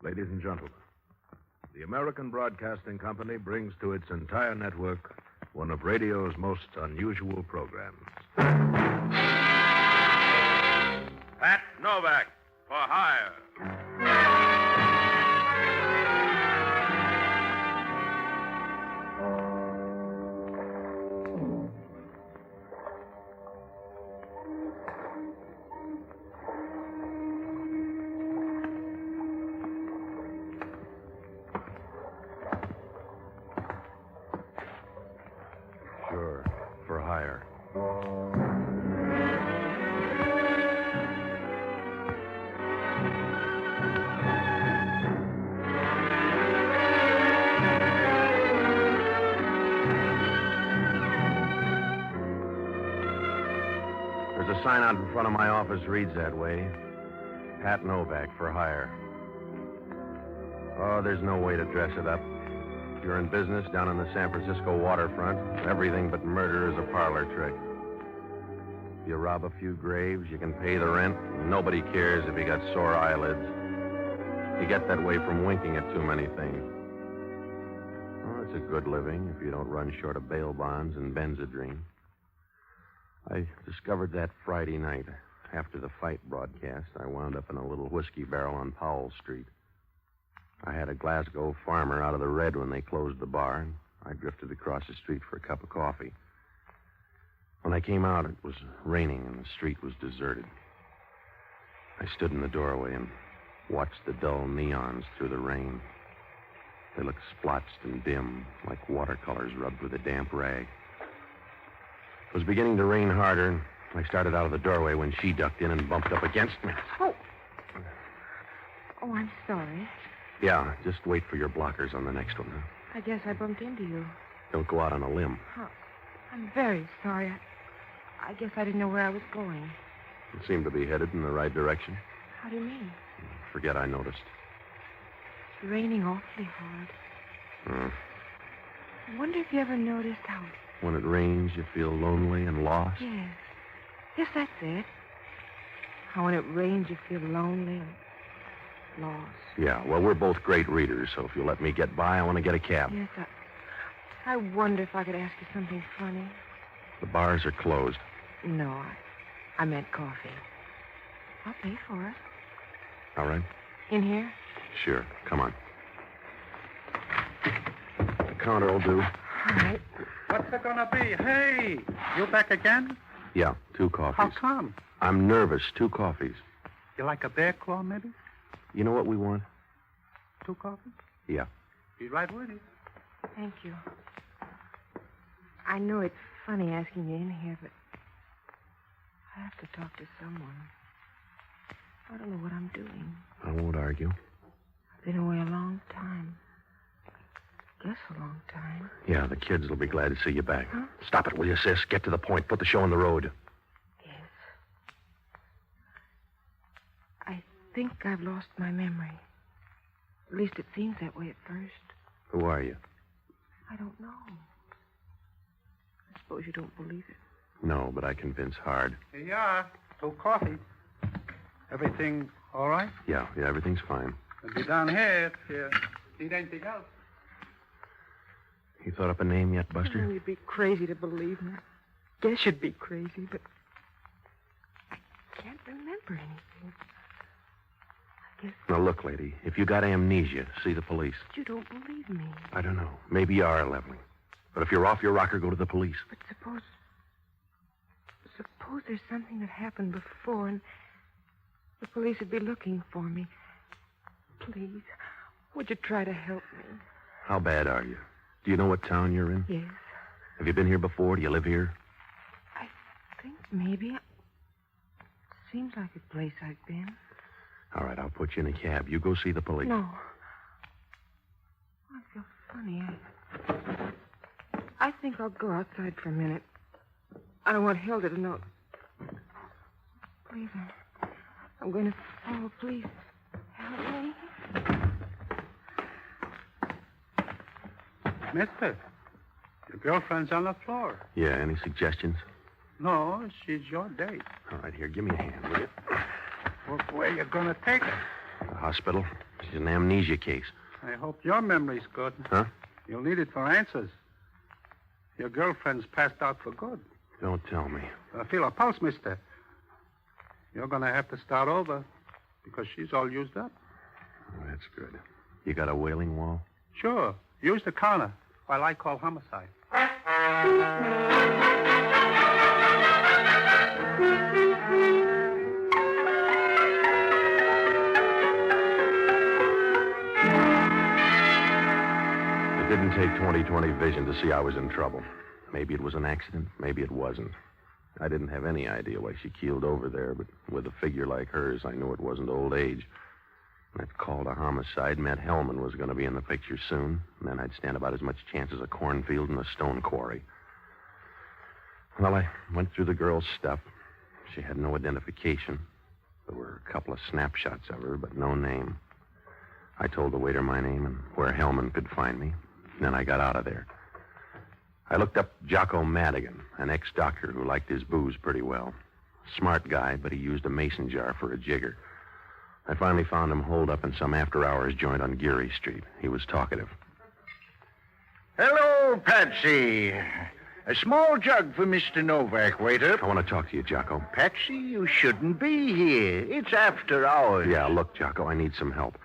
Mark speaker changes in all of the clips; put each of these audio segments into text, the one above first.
Speaker 1: Ladies and gentlemen, the American Broadcasting Company brings to its entire network one of radio's most unusual programs. Pat Novak, for hire. Sure, for hire. There's a sign out in front of my office reads that way. Pat Novak, for hire. Oh, there's no way to dress it up. If you're in business down on the San Francisco waterfront, everything but murder is a parlor trick. If you rob a few graves, you can pay the rent, and nobody cares if you got sore eyelids. You get that way from winking at too many things. Oh, it's a good living if you don't run short of bail bonds and Benzedrine. I discovered that Friday night. After the fight broadcast, I wound up in a little whiskey barrel on Powell Street. I had a Glasgow farmer out of the red when they closed the bar, and I drifted across the street for a cup of coffee. When I came out, it was raining, and the street was deserted. I stood in the doorway and watched the dull neons through the rain. They looked splotched and dim, like watercolors rubbed with a damp rag. It was beginning to rain harder, and I started out of the doorway when she ducked in and bumped up against me.
Speaker 2: Oh, I'm sorry.
Speaker 1: Yeah, just wait for your blockers on the next one. Huh?
Speaker 2: I guess I bumped into you.
Speaker 1: Don't go out on a limb.
Speaker 2: Oh, I'm very sorry. I guess I didn't know where I was going.
Speaker 1: You seem to be headed in the right direction.
Speaker 2: How do you mean?
Speaker 1: Forget I noticed.
Speaker 2: It's raining awfully hard. I wonder if you ever noticed how...
Speaker 1: When it rains, you feel lonely and lost?
Speaker 2: Yes. Yes, that's it. How when it rains, you feel lonely and lost.
Speaker 1: Yeah, well, we're both great readers, so if you'll let me get by, I want to get a cab.
Speaker 2: Yes, I wonder if I could ask you something funny.
Speaker 1: The bars are closed.
Speaker 2: No, I meant coffee. I'll pay for it.
Speaker 1: All right?
Speaker 2: In here?
Speaker 1: Sure. Come on. The counter will do.
Speaker 2: All right.
Speaker 3: What's it gonna be? Hey, you back again?
Speaker 1: Yeah, 2 coffees.
Speaker 3: How come?
Speaker 1: I'm nervous. 2 coffees.
Speaker 3: You like a bear claw, maybe?
Speaker 1: You know what we want?
Speaker 3: 2 coffees?
Speaker 1: Yeah.
Speaker 3: Be right with you.
Speaker 2: Thank you. I know it's funny asking you in here, but I have to talk to someone. I don't know what I'm doing.
Speaker 1: I won't argue.
Speaker 2: I've been away a long time. Guess a long time.
Speaker 1: Yeah, the kids will be glad to see you back.
Speaker 2: Huh?
Speaker 1: Stop it, will you, sis? Get to the point. Put the show on the road.
Speaker 2: Yes. I think I've lost my memory. At least it seems that way at first.
Speaker 1: Who are you?
Speaker 2: I don't know. I suppose you don't believe it.
Speaker 1: No, but I convince hard.
Speaker 3: Here you are. 2 coffees. Everything all right?
Speaker 1: Yeah, everything's fine.
Speaker 3: We'll be down here if you need anything else.
Speaker 1: You thought up a name yet, Buster?
Speaker 2: Oh, you'd be crazy to believe me. Guess you'd be crazy, but I can't remember anything. I guess
Speaker 1: Now, look, lady, if you got amnesia, see the police.
Speaker 2: you don't believe me.
Speaker 1: I don't know. Maybe you are leveling. But if you're off your rocker, go to the police.
Speaker 2: But suppose there's something that happened before and the police would be looking for me. Please, would you try to help me?
Speaker 1: How bad are you? Do you know what town you're in?
Speaker 2: Yes.
Speaker 1: Have you been here before? Do you live here?
Speaker 2: I think maybe. Seems like a place I've been.
Speaker 1: All right, I'll put you in a cab. You go see the police.
Speaker 2: No. I feel funny. I think I'll go outside for a minute. I don't want Hilda to know. Please, I'm going to fall. Please, help me.
Speaker 3: Mister, your girlfriend's on the floor.
Speaker 1: Yeah, any suggestions?
Speaker 3: No, she's your date.
Speaker 1: All right, here, give me a hand, will you?
Speaker 3: Where you gonna take her?
Speaker 1: The hospital. She's an amnesia case.
Speaker 3: I hope your memory's good.
Speaker 1: Huh?
Speaker 3: You'll need it for answers. Your girlfriend's passed out for good.
Speaker 1: Don't tell me.
Speaker 3: Feel her pulse, mister. You're going to have to start over because she's all used up.
Speaker 1: Oh, that's good. You got a wailing wall?
Speaker 3: Sure. Use the counter while I call homicide.
Speaker 1: It didn't take 20/20 vision to see I was in trouble. Maybe it was an accident. Maybe it wasn't. I didn't have any idea why she keeled over there, but with a figure like hers, I knew it wasn't old age. That call to homicide meant Hellman was going to be in the picture soon, and then I'd stand about as much chance as a cornfield and a stone quarry. Well, I went through the girl's stuff. She had no identification. There were a couple of snapshots of her, but no name. I told the waiter my name and where Hellman could find me. Then I got out of there. I looked up Jocko Madigan, an ex-doctor who liked his booze pretty well. Smart guy, but he used a mason jar for a jigger. I finally found him holed up in some after-hours joint on Geary Street. He was talkative.
Speaker 4: Hello, Patsy. A small jug for Mr. Novak, waiter.
Speaker 1: I want to talk to you, Jocko.
Speaker 4: Patsy, you shouldn't be here. It's after hours.
Speaker 1: Yeah, look, Jocko, I need some help.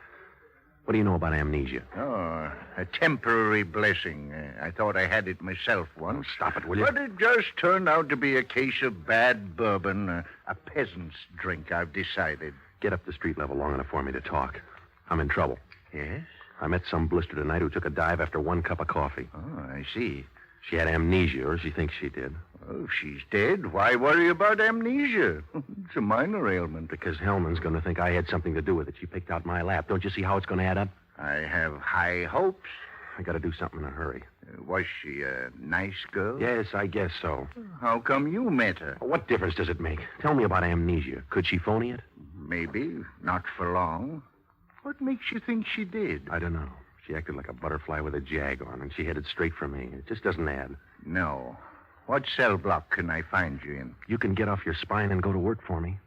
Speaker 1: What do you know about amnesia?
Speaker 4: Oh, a temporary blessing. I thought I had it myself once.
Speaker 1: Stop it, will you?
Speaker 4: But it just turned out to be a case of bad bourbon, a peasant's drink, I've decided.
Speaker 1: Get up the street level long enough for me to talk. I'm in trouble.
Speaker 4: Yes?
Speaker 1: I met some blister tonight who took a dive after one cup of coffee.
Speaker 4: Oh, I see.
Speaker 1: She had amnesia, or she thinks she did.
Speaker 4: Oh, if she's dead, why worry about amnesia? It's a minor ailment.
Speaker 1: Because Hellman's going to think I had something to do with it. She picked out my lap. Don't you see how it's going to add up?
Speaker 4: I have high hopes.
Speaker 1: I got to do something in a hurry.
Speaker 4: Was she a nice girl?
Speaker 1: Yes, I guess so.
Speaker 4: How come you met her?
Speaker 1: What difference does it make? Tell me about amnesia. Could she phony it?
Speaker 4: Maybe. Not for long. What makes you think she did?
Speaker 1: I don't know. She acted like a butterfly with a jag on, and she headed straight for me. It just doesn't add.
Speaker 4: No. What cell block can I find you in?
Speaker 1: You can get off your spine and go to work for me.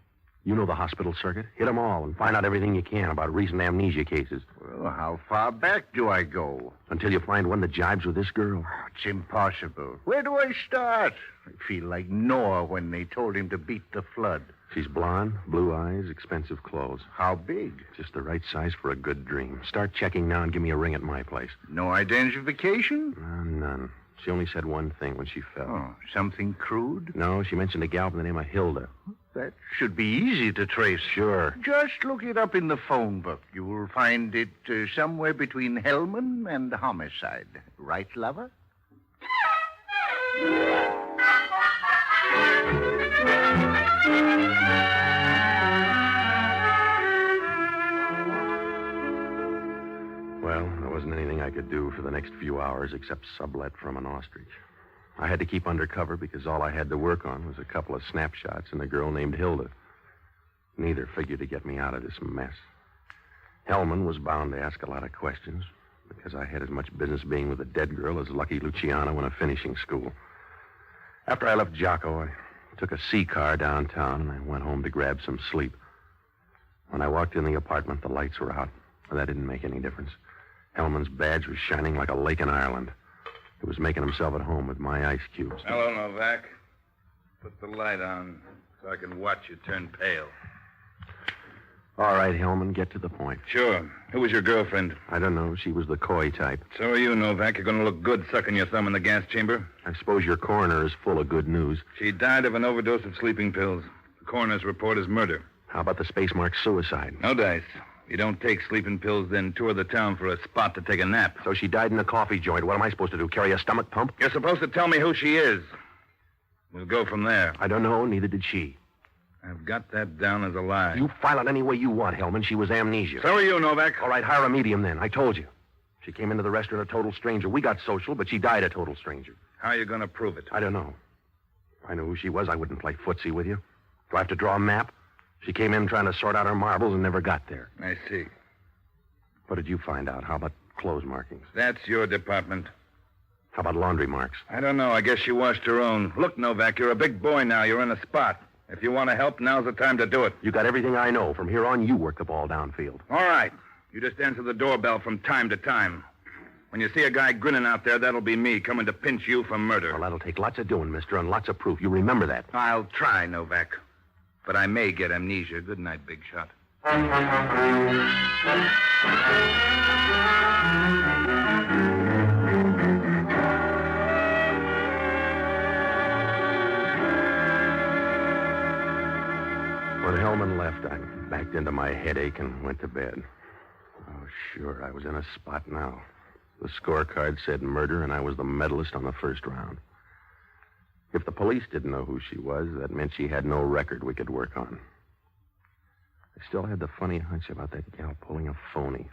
Speaker 1: You know the hospital circuit. Hit them all and find out everything you can about recent amnesia cases.
Speaker 4: Well, how far back do I go?
Speaker 1: Until you find one that jibes with this girl.
Speaker 4: It's impossible. Where do I start? I feel like Noah when they told him to beat the flood.
Speaker 1: She's blonde, blue eyes, expensive clothes.
Speaker 4: How big?
Speaker 1: Just the right size for a good dream. Start checking now and give me a ring at my place.
Speaker 4: No identification?
Speaker 1: None. She only said one thing when she fell.
Speaker 4: Oh, something crude?
Speaker 1: No, she mentioned a gal by the name of Hilda.
Speaker 4: That should be easy to trace.
Speaker 1: Sure.
Speaker 4: Just look it up in the phone book. You will find it somewhere between Hellman and homicide. Right, lover?
Speaker 1: Well, there wasn't anything I could do for the next few hours except sublet from an ostrich. I had to keep undercover because all I had to work on was a couple of snapshots and a girl named Hilda. Neither figured to get me out of this mess. Hellman was bound to ask a lot of questions because I had as much business being with a dead girl as Lucky Luciano in a finishing school. After I left Jocko, I took a C-car downtown and I went home to grab some sleep. When I walked in the apartment, the lights were out, but that didn't make any difference. Hellman's badge was shining like a lake in Ireland. He was making himself at home with my ice cubes.
Speaker 5: Hello, Novak. Put the light on so I can watch you turn pale.
Speaker 1: All right, Hellman, get to the point.
Speaker 5: Sure. Who was your girlfriend?
Speaker 1: I don't know. She was the coy type.
Speaker 5: So are you, Novak. You're going to look good sucking your thumb in the gas chamber.
Speaker 1: I suppose your coroner is full of good news.
Speaker 5: She died of an overdose of sleeping pills. The coroner's report is murder.
Speaker 1: How about the space mark suicide?
Speaker 5: No dice. You don't take sleeping pills, then tour the town for a spot to take a nap.
Speaker 1: So she died in a coffee joint. What am I supposed to do, carry a stomach pump?
Speaker 5: You're supposed to tell me who she is. We'll go from there.
Speaker 1: I don't know, neither did she.
Speaker 5: I've got that down as a lie.
Speaker 1: You file it any way you want, Hellman. She was amnesia.
Speaker 5: So are you, Novak.
Speaker 1: All right, hire a medium then. I told you. She came into the restaurant a total stranger. We got social, but she died a total stranger.
Speaker 5: How are you going to prove it?
Speaker 1: I don't know. If I knew who she was, I wouldn't play footsie with you. Do I have to draw a map? She came in trying to sort out her marbles and never got there.
Speaker 5: I see.
Speaker 1: What did you find out? How about clothes markings?
Speaker 5: That's your department.
Speaker 1: How about laundry marks?
Speaker 5: I don't know. I guess she washed her own. Look, Novak, you're a big boy now. You're in a spot. If you want to help, now's the time to do it.
Speaker 1: You got everything I know. From here on, you work the ball downfield.
Speaker 5: All right. You just answer the doorbell from time to time. When you see a guy grinning out there, that'll be me coming to pinch you for murder.
Speaker 1: Well, that'll take lots of doing, mister, and lots of proof. You remember that.
Speaker 5: I'll try, Novak. But I may get amnesia. Good night, big shot.
Speaker 1: When Hellman left, I backed into my headache and went to bed. Oh, sure, I was in a spot now. The scorecard said murder, and I was the medalist on the first round. If the police didn't know who she was, that meant she had no record we could work on. I still had the funny hunch about that gal pulling a phony.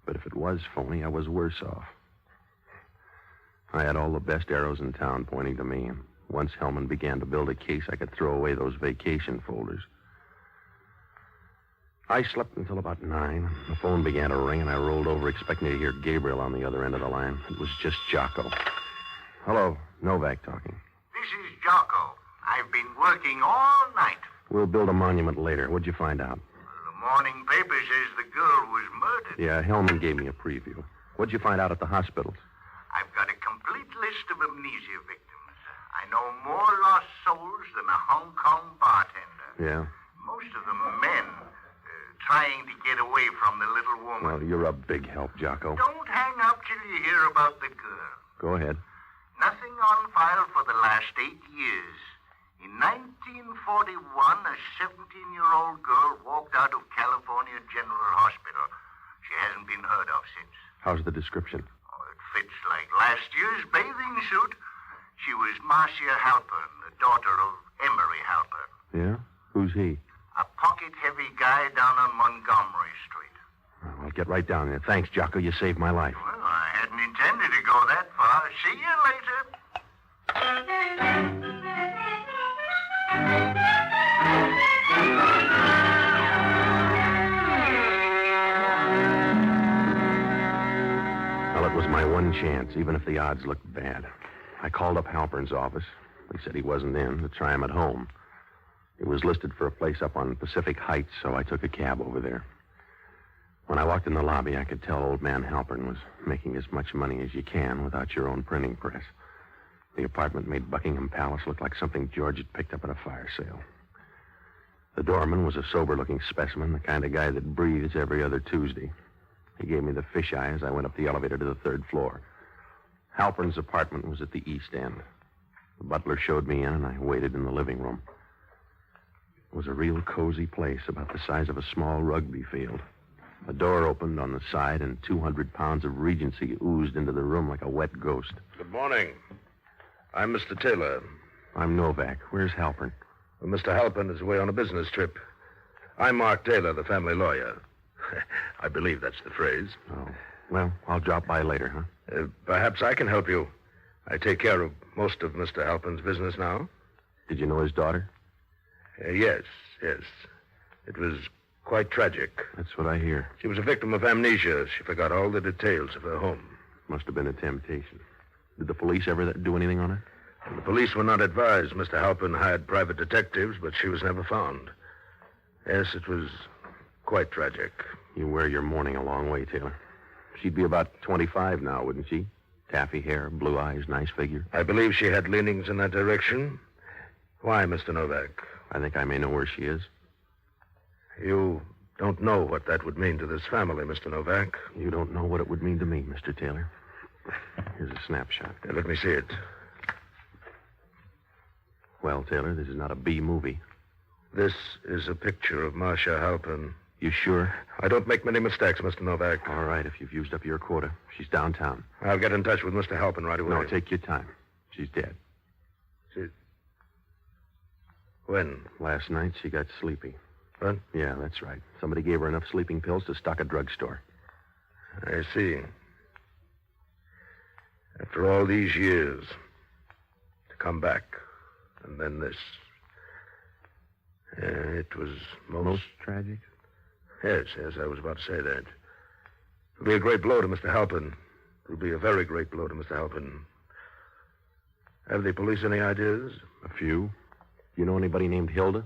Speaker 1: But if it was phony, I was worse off. I had all the best arrows in town pointing to me, and once Hellman began to build a case, I could throw away those vacation folders. I slept until about 9. The phone began to ring, and I rolled over expecting to hear Gabriel on the other end of the line. It was just Jocko. Hello, Novak talking.
Speaker 4: This is Jocko. I've been working all night.
Speaker 1: We'll build a monument later. What'd you find out?
Speaker 4: The morning paper says the girl was murdered.
Speaker 1: Yeah, Hellman gave me a preview. What'd you find out at the hospitals?
Speaker 4: I've got a complete list of amnesia victims. I know more lost souls than a Hong Kong bartender.
Speaker 1: Yeah?
Speaker 4: Most of them men, trying to get away from the little woman.
Speaker 1: Well, you're a big help, Jocko.
Speaker 4: Don't hang up till you hear about the girl.
Speaker 1: Go ahead.
Speaker 4: Nothing on file for the last 8 years. In 1941, a 17-year-old girl walked out of California General Hospital. She hasn't been heard of since.
Speaker 1: How's the description?
Speaker 4: Oh, it fits like last year's bathing suit. She was Marcia Halpern, the daughter of Emery Halpern.
Speaker 1: Yeah? Who's he?
Speaker 4: A pocket-heavy guy down on Montgomery Street.
Speaker 1: Well, I'll get right down there. Thanks, Jocko. You saved my life.
Speaker 4: Well, I hadn't intended to go that far. See you later.
Speaker 1: Well, it was my one chance, even if the odds looked bad. I called up Halpern's office. They said he wasn't in, to try him at home. It was listed for a place up on Pacific Heights, so I took a cab over there. When I walked in the lobby, I could tell old man Halpern was making as much money as you can without your own printing press. The apartment made Buckingham Palace look like something George had picked up at a fire sale. The doorman was a sober-looking specimen, the kind of guy that breathes every other Tuesday. He gave me the fisheye as I went up the elevator to the 3rd floor. Halpern's apartment was at the east end. The butler showed me in, and I waited in the living room. It was a real cozy place, about the size of a small rugby field. A door opened on the side, and 200 pounds of Regency oozed into the room like a wet ghost.
Speaker 6: Good morning. I'm Mr. Taylor.
Speaker 1: I'm Novak. Where's Halpern?
Speaker 6: Well, Mr. Halpern is away on a business trip. I'm Mark Taylor, the family lawyer. I believe that's the phrase.
Speaker 1: Oh, well, I'll drop by later, huh?
Speaker 6: Perhaps I can help you. I take care of most of Mr. Halpern's business now.
Speaker 1: Did you know his daughter?
Speaker 6: Yes. It was quite tragic.
Speaker 1: That's what I hear.
Speaker 6: She was a victim of amnesia. She forgot all the details of her home.
Speaker 1: Must have been a temptation. Did the police ever do anything on her?
Speaker 6: And the police were not advised. Mr. Halpern hired private detectives, but she was never found. Yes, it was quite tragic.
Speaker 1: You wear your mourning a long way, Taylor. She'd be about 25 now, wouldn't she? Taffy hair, blue eyes, nice figure.
Speaker 6: I believe she had leanings in that direction. Why, Mr. Novak?
Speaker 1: I think I may know where she is.
Speaker 6: You don't know what that would mean to this family, Mr. Novak.
Speaker 1: You don't know what it would mean to me, Mr. Taylor. Here's a snapshot.
Speaker 6: Let me see it.
Speaker 1: Well, Taylor, this is not a B movie.
Speaker 6: This is a picture of Marcia Halpern.
Speaker 1: You sure?
Speaker 6: I don't make many mistakes, Mr. Novak.
Speaker 1: All right, if you've used up your quota. She's downtown.
Speaker 6: I'll get in touch with Mr. Halpern right away.
Speaker 1: No, take your time. She's dead.
Speaker 6: When?
Speaker 1: Last night, she got sleepy.
Speaker 6: What?
Speaker 1: Yeah, that's right. Somebody gave her enough sleeping pills to stock a drugstore.
Speaker 6: I see. After all these years, to come back, and then this. It was
Speaker 1: Most tragic?
Speaker 6: Yes, I was about to say that. It'll be a great blow to Mr. Halpern. It'll be a very great blow to Mr. Halpern. Have the police any ideas?
Speaker 1: A few. You know anybody named Hilda?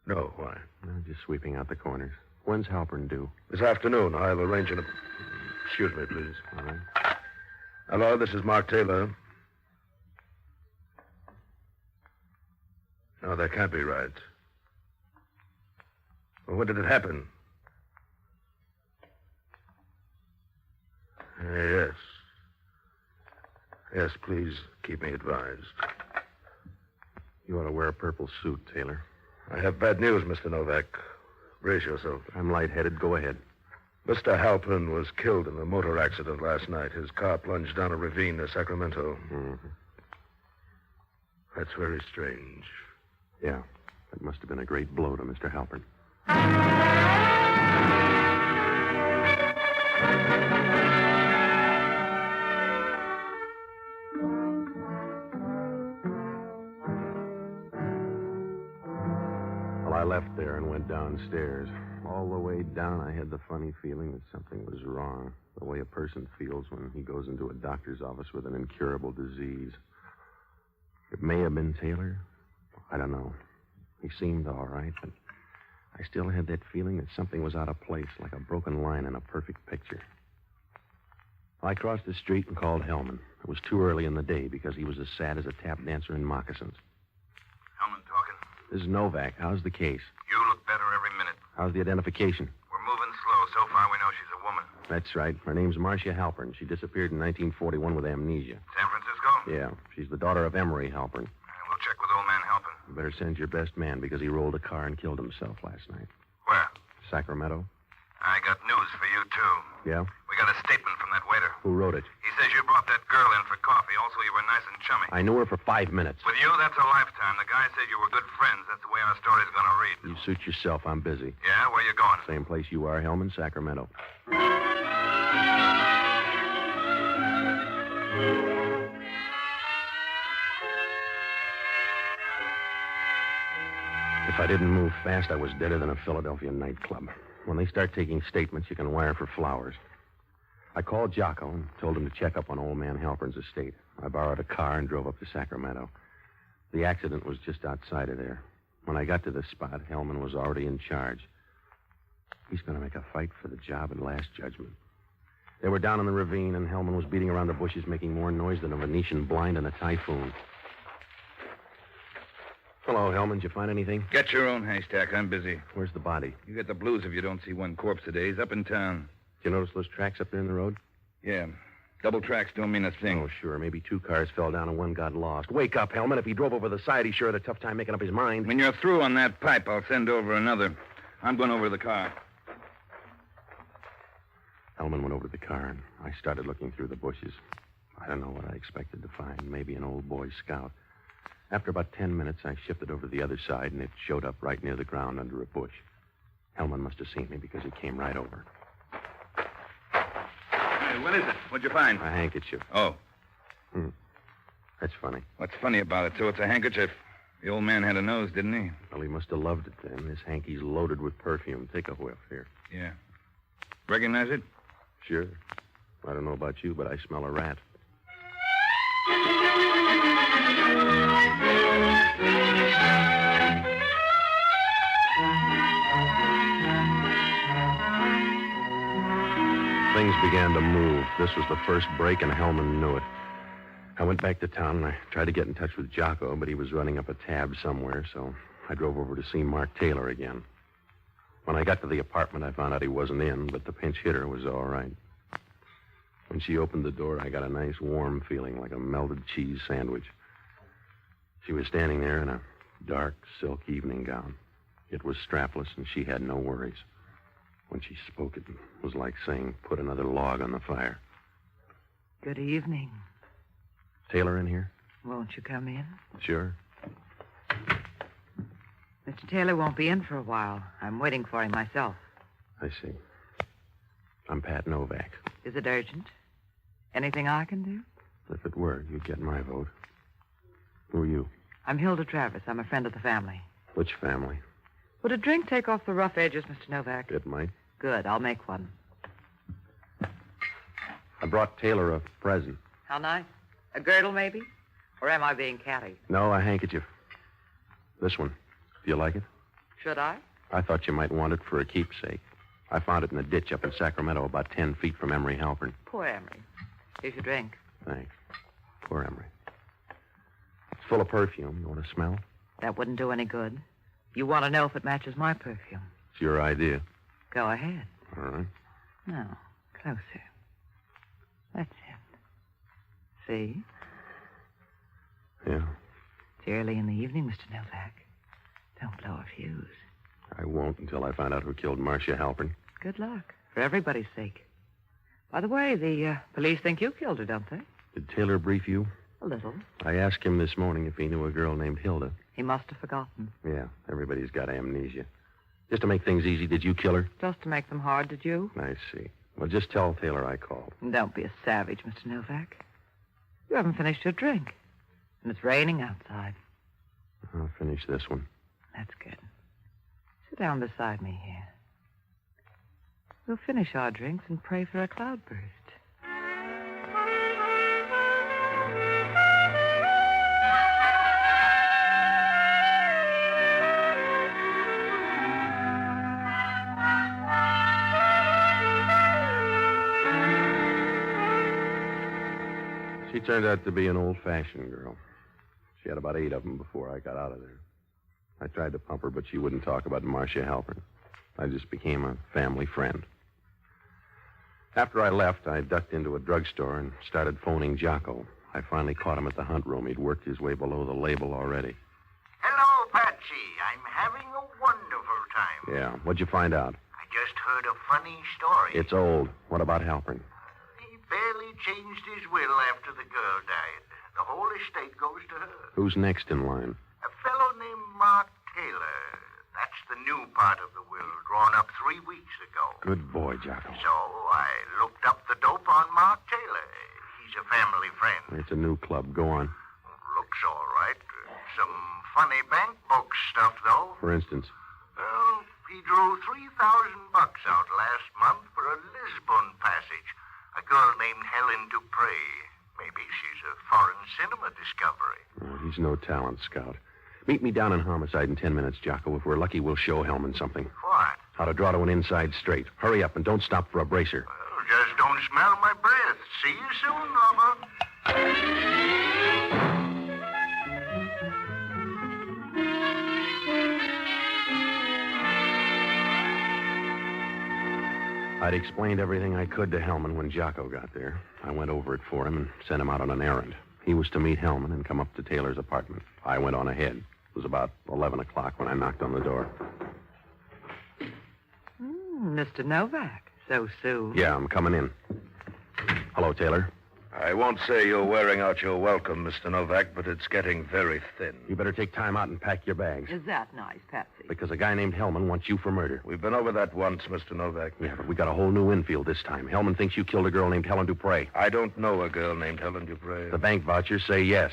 Speaker 6: No, why?
Speaker 1: No, just sweeping out the corners. When's Halpern due?
Speaker 6: This afternoon. I'll arrange an... Excuse me, please.
Speaker 1: All right.
Speaker 6: Hello, this is Mark Taylor. No, that can't be right. Well, when did it happen? Yes. Yes, please keep me advised.
Speaker 1: You ought to wear a purple suit, Taylor.
Speaker 6: I have bad news, Mr. Novak. Brace yourself.
Speaker 1: I'm lightheaded. Go ahead.
Speaker 6: Mr. Halpern was killed in a motor accident last night. His car plunged down a ravine near Sacramento.
Speaker 1: Mm-hmm.
Speaker 6: That's very strange.
Speaker 1: Yeah. That must have been a great blow to Mr. Halpern. Well, I left there and went downstairs. All the way down, I had the funny feeling that something was wrong. The way a person feels when he goes into a doctor's office with an incurable disease. It may have been Taylor. I don't know. He seemed all right, but I still had that feeling that something was out of place, like a broken line in a perfect picture. I crossed the street and called Hellman. It was too early in the day because he was as sad as a tap dancer in moccasins.
Speaker 5: Hellman talking.
Speaker 1: This is Novak. How's the case?
Speaker 5: You look better every minute.
Speaker 1: How's the identification?
Speaker 5: We're moving slow. So far, we know she's a woman.
Speaker 1: That's right. Her name's Marcia Halpern. She disappeared in 1941 with amnesia.
Speaker 5: San Francisco?
Speaker 1: Yeah, she's the daughter of Emery Halpern.
Speaker 5: We'll check with old man Halpern.
Speaker 1: You better send your best man because he rolled a car and killed himself last night.
Speaker 5: Where?
Speaker 1: Sacramento.
Speaker 5: I got news for you, too.
Speaker 1: Yeah?
Speaker 5: We got a statement from that waiter.
Speaker 1: Who wrote it?
Speaker 5: He says you brought that girl in for coffee. Also, you were nice and chummy.
Speaker 1: I knew her for 5 minutes.
Speaker 5: With you, that's a lifetime. The guy said you were good friends. That's the way our story's going to read.
Speaker 1: You suit yourself. I'm busy.
Speaker 5: Yeah? Where you going?
Speaker 1: Same place you are, Hellman, Sacramento. If I didn't move fast, I was deader than a Philadelphia nightclub. When they start taking statements, you can wire for flowers. I called Jocko and told him to check up on old man Halpern's estate. I borrowed a car and drove up to Sacramento. The accident was just outside of there. When I got to the spot, Hellman was already in charge. He's going to make a fight for the job at Last Judgment. They were down in the ravine, and Hellman was beating around the bushes, making more noise than a Venetian blind in a typhoon. Hello, Hellman. Did you find anything?
Speaker 5: Get your own haystack. I'm busy.
Speaker 1: Where's the body?
Speaker 5: You get the blues if you don't see one corpse today. He's up in town.
Speaker 1: Did you notice those tracks up there in the road?
Speaker 5: Yeah. Double tracks don't mean a thing.
Speaker 1: Oh, sure. Maybe 2 cars fell down and one got lost. Wake up, Hellman. If he drove over the side, he sure had a tough time making up his mind.
Speaker 5: When you're through on that pipe, I'll send over another. I'm going over to the car.
Speaker 1: Hellman went over to the car, and I started looking through the bushes. I don't know what I expected to find. Maybe an old Boy Scout. After about 10 minutes, I shifted over to the other side, and it showed up right near the ground under a bush. Hellman must have seen me because he came right over.
Speaker 5: Hey, what is it? What'd you find?
Speaker 1: A handkerchief.
Speaker 5: Oh.
Speaker 1: That's funny.
Speaker 5: What's funny about it? So it's a handkerchief. The old man had a nose, didn't he?
Speaker 1: Well, he must have loved it then. This hanky's loaded with perfume. Take a whiff here.
Speaker 5: Yeah. Recognize it?
Speaker 1: Sure. I don't know about you, but I smell a rat. Things began to move. This was the first break, and Hellman knew it. I went back to town, and I tried to get in touch with Jocko, but he was running up a tab somewhere, so I drove over to see Mark Taylor again. When I got to the apartment, I found out he wasn't in, but the pinch hitter was all right. When she opened the door, I got a nice warm feeling, like a melted cheese sandwich. She was standing there in a dark silk evening gown. It was strapless, and she had no worries. When she spoke, it was like saying, put another log on the fire.
Speaker 7: Good evening.
Speaker 1: Taylor in here?
Speaker 7: Won't you come in?
Speaker 1: Sure.
Speaker 7: Mr. Taylor won't be in for a while. I'm waiting for him myself.
Speaker 1: I see. I'm Pat Novak.
Speaker 7: Is it urgent? Anything I can do?
Speaker 1: If it were, you'd get my vote. Who are you?
Speaker 7: I'm Hilda Travis. I'm a friend of the family.
Speaker 1: Which family?
Speaker 7: Would a drink take off the rough edges, Mr. Novak?
Speaker 1: It might.
Speaker 7: Good. I'll make one.
Speaker 1: I brought Taylor a present.
Speaker 7: How nice. A girdle, maybe? Or am I being catty?
Speaker 1: No, a handkerchief. This one. Do you like it?
Speaker 7: Should I?
Speaker 1: I thought you might want it for a keepsake. I found it in a ditch up in Sacramento about 10 feet from Emery Halpern.
Speaker 7: Poor Emery. Here's your drink.
Speaker 1: Thanks. Poor Emery. It's full of perfume. You want to smell?
Speaker 7: That wouldn't do any good. You want to know if it matches my perfume.
Speaker 1: It's your idea.
Speaker 7: Go ahead.
Speaker 1: All right.
Speaker 7: No, closer. That's it. See?
Speaker 1: Yeah.
Speaker 7: It's early in the evening, Mr. Novak. Don't blow a fuse.
Speaker 1: I won't until I find out who killed Marcia Halpern.
Speaker 7: Good luck, for everybody's sake. By the way, the police think you killed her, don't they?
Speaker 1: Did Taylor brief you?
Speaker 7: A little.
Speaker 1: I asked him this morning if he knew a girl named Hilda.
Speaker 7: He must have forgotten.
Speaker 1: Yeah, everybody's got amnesia. Just to make things easy, did you kill her?
Speaker 7: Just to make them hard, did you?
Speaker 1: I see. Well, just tell Taylor I called.
Speaker 7: Don't be a savage, Mr. Novak. You haven't finished your drink. And it's raining outside.
Speaker 1: I'll finish this one.
Speaker 7: That's good. Sit down beside me here. We'll finish our drinks and pray for a cloudburst.
Speaker 1: She turned out to be an old-fashioned girl. She had about 8 of them before I got out of there. I tried to pump her, but she wouldn't talk about Marcia Halpern. I just became a family friend. After I left, I ducked into a drugstore and started phoning Jocko. I finally caught him at the hunt room. He'd worked his way below the label already.
Speaker 4: Hello, Patsy. I'm having a wonderful time.
Speaker 1: Yeah, what'd you find out?
Speaker 4: I just heard a funny story.
Speaker 1: It's old. What about Halpern?
Speaker 4: He barely changed his will after the girl died. The whole estate goes to her.
Speaker 1: Who's next in line?
Speaker 4: A fellow named Mark Taylor. That's the new part of the will, drawn up 3 weeks ago.
Speaker 1: Good boy, Jocko.
Speaker 4: So I looked up the dope on Mark Taylor. He's a family friend.
Speaker 1: It's a new club. Go on.
Speaker 4: Looks all right. Some funny bank book stuff, though.
Speaker 1: For instance?
Speaker 4: Well, he drew $3,000 out last month for a Lisbon passage. A girl named Helen Dupre. Maybe she's a foreign cinema discovery.
Speaker 1: Oh, he's no talent scout. Meet me down in homicide in 10 minutes, Jocko. If we're lucky, we'll show Hellman something.
Speaker 4: What?
Speaker 1: How to draw to an inside straight. Hurry up and don't stop for a bracer.
Speaker 4: Well, just don't smell my breath. See you soon, lover.
Speaker 1: I'd explained everything I could to Hellman when Jocko got there. I went over it for him and sent him out on an errand. He was to meet Hellman and come up to Taylor's apartment. I went on ahead. It was about 11 o'clock when I knocked on the door.
Speaker 7: Mr. Novak, so soon.
Speaker 1: Yeah, I'm coming in. Hello, Taylor.
Speaker 6: I won't say you're wearing out your welcome, Mr. Novak, but it's getting very thin.
Speaker 1: You better take time out and pack your bags.
Speaker 7: Is that nice, Patsy?
Speaker 1: Because a guy named Hellman wants you for murder.
Speaker 6: We've been over that once, Mr. Novak.
Speaker 1: Yeah, but we got a whole new infield this time. Hellman thinks you killed a girl named Helen Dupre.
Speaker 6: I don't know a girl named Helen Dupre.
Speaker 1: The bank vouchers say yes.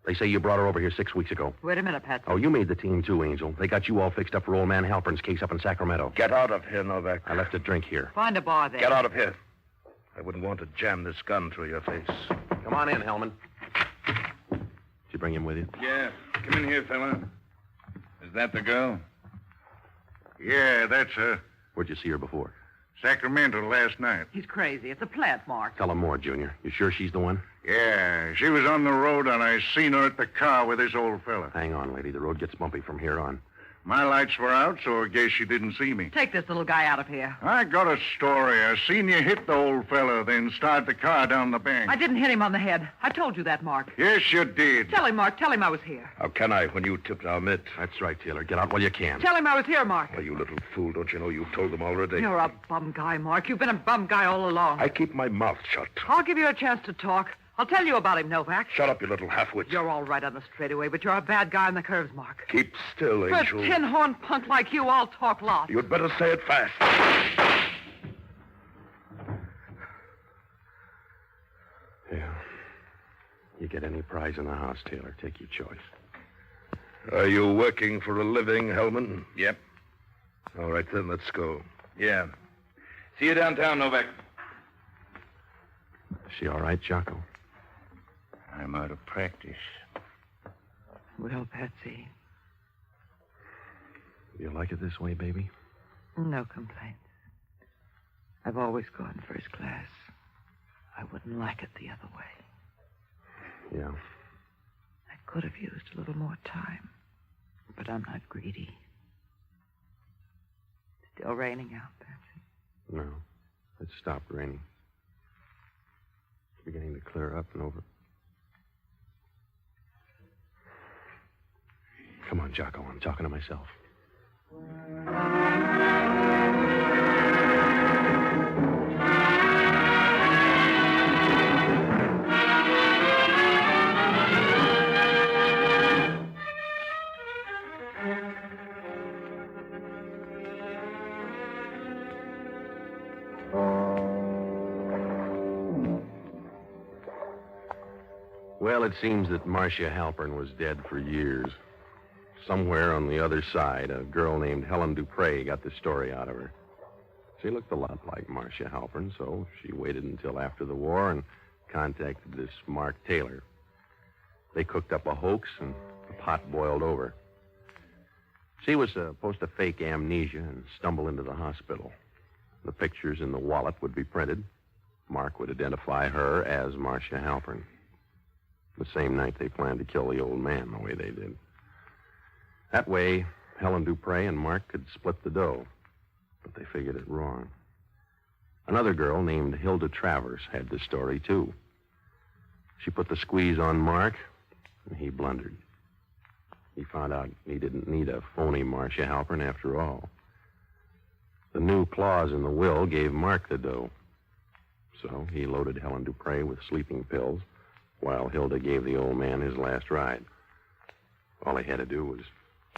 Speaker 1: They say you brought her over here 6 weeks ago.
Speaker 7: Wait a minute, Patsy.
Speaker 1: Oh, you made the team too, Angel. They got you all fixed up for old man Halpern's case up in Sacramento.
Speaker 6: Get out of here, Novak.
Speaker 1: I left a drink here.
Speaker 7: Find a bar there.
Speaker 6: Get out of here. I wouldn't want to jam this gun through your face.
Speaker 1: Come on in, Hellman. Did you bring him with you?
Speaker 5: Yeah. Come in here, fella. Is that the girl?
Speaker 3: Yeah, that's her.
Speaker 1: Where'd you see her before?
Speaker 3: Sacramento last night.
Speaker 7: He's crazy. It's a plant, Mark.
Speaker 1: Tell him more, Junior. You sure she's the one?
Speaker 3: Yeah, she was on the road, and I seen her at the car with this old fella.
Speaker 1: Hang on, lady. The road gets bumpy from here on.
Speaker 3: My lights were out, so I guess she didn't see me.
Speaker 7: Take this little guy out of here.
Speaker 3: I got a story. I seen you hit the old fella, then start the car down the bank.
Speaker 7: I didn't hit him on the head. I told you that, Mark.
Speaker 3: Yes, you did.
Speaker 7: Tell him, Mark. Tell him I was here.
Speaker 6: How can I when you tipped our mitt?
Speaker 1: That's right, Taylor. Get out while you can.
Speaker 7: Tell him I was here, Mark.
Speaker 6: Well, you little fool, don't you know you've told them already?
Speaker 7: You're a bum guy, Mark. You've been a bum guy all along.
Speaker 6: I keep my mouth shut.
Speaker 7: I'll give you a chance to talk. I'll tell you about him, Novak.
Speaker 6: Shut up, you little half-wit.
Speaker 7: You're all right on the straightaway, but you're a bad guy on the curves, Mark.
Speaker 6: Keep still,
Speaker 7: For a
Speaker 6: Angel.
Speaker 7: tin-horn punk like you, I'll talk lots.
Speaker 6: You'd better say it fast.
Speaker 1: Yeah. You get any prize in the house, Taylor. Take your choice.
Speaker 6: Are you working for a living, Hellman?
Speaker 5: Yep.
Speaker 6: All right, then, let's go.
Speaker 5: Yeah. See you downtown, Novak.
Speaker 1: Is she all right, Jocko?
Speaker 3: I'm out of practice.
Speaker 7: Well, Patsy,
Speaker 1: You like it this way, baby?
Speaker 7: no complaints. I've always gone first class. I wouldn't like it the other way.
Speaker 1: Yeah.
Speaker 7: I could have used a little more time, but I'm not greedy. Still raining out, Patsy?
Speaker 1: No. It stopped raining. It's beginning to clear up and over. Come on, Jocko. I'm talking to myself. Well, it seems that Marcia Halpern was dead for years. Somewhere on the other side, a girl named Helen Dupre got the story out of her. She looked a lot like Marcia Halpern, so she waited until after the war and contacted this Mark Taylor. They cooked up a hoax, and the pot boiled over. She was supposed to fake amnesia and stumble into the hospital. The pictures in the wallet would be printed. Mark would identify her as Marcia Halpern. The same night they planned to kill the old man the way they did. That way, Helen Dupre and Mark could split the dough. But they figured it wrong. Another girl named Hilda Travers had the story, too. She put the squeeze on Mark, and he blundered. He found out he didn't need a phony Marcia Halpern after all. The new clause in the will gave Mark the dough. So he loaded Helen Dupre with sleeping pills, while Hilda gave the old man his last ride. All he had to do was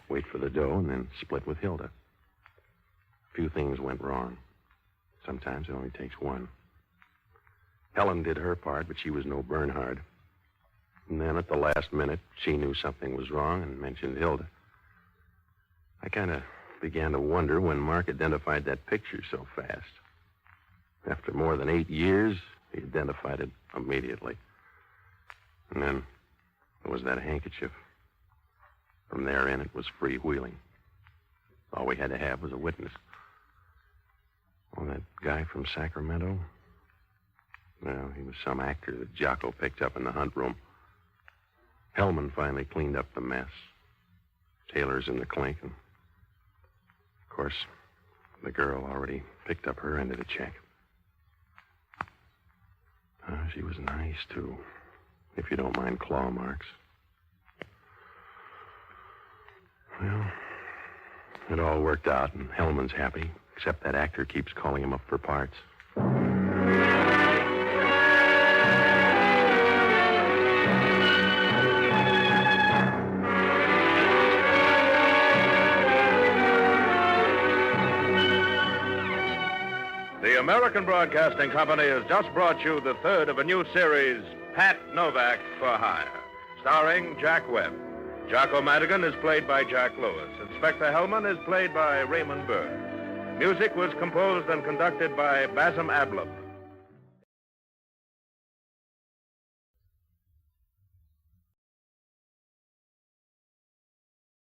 Speaker 1: wait for the dough and then split with Hilda. A few things went wrong. Sometimes it only takes one. Helen did her part, but she was no Bernhard. And then at the last minute, she knew something was wrong and mentioned Hilda. I kind of began to wonder when Mark identified that picture so fast. After more than 8 years, he identified it immediately. And then there was that handkerchief. From there in, it was freewheeling. All we had to have was a witness. Oh, that guy from Sacramento? Well, he was some actor that Jocko picked up in the hunt room. Hellman finally cleaned up the mess. Taylor's in the clink, and of course, the girl already picked up her end of the check. She was nice, too, if you don't mind claw marks. Well, it all worked out, and Hellman's happy, except that actor keeps calling him up for parts.
Speaker 5: The American Broadcasting Company has just brought you the third of a new series, Pat Novak for Hire, starring Jack Webb. Jocko Madigan is played by Jack Lewis. Inspector Hellman is played by Raymond Burr. Music was composed and conducted by Basim Ablub.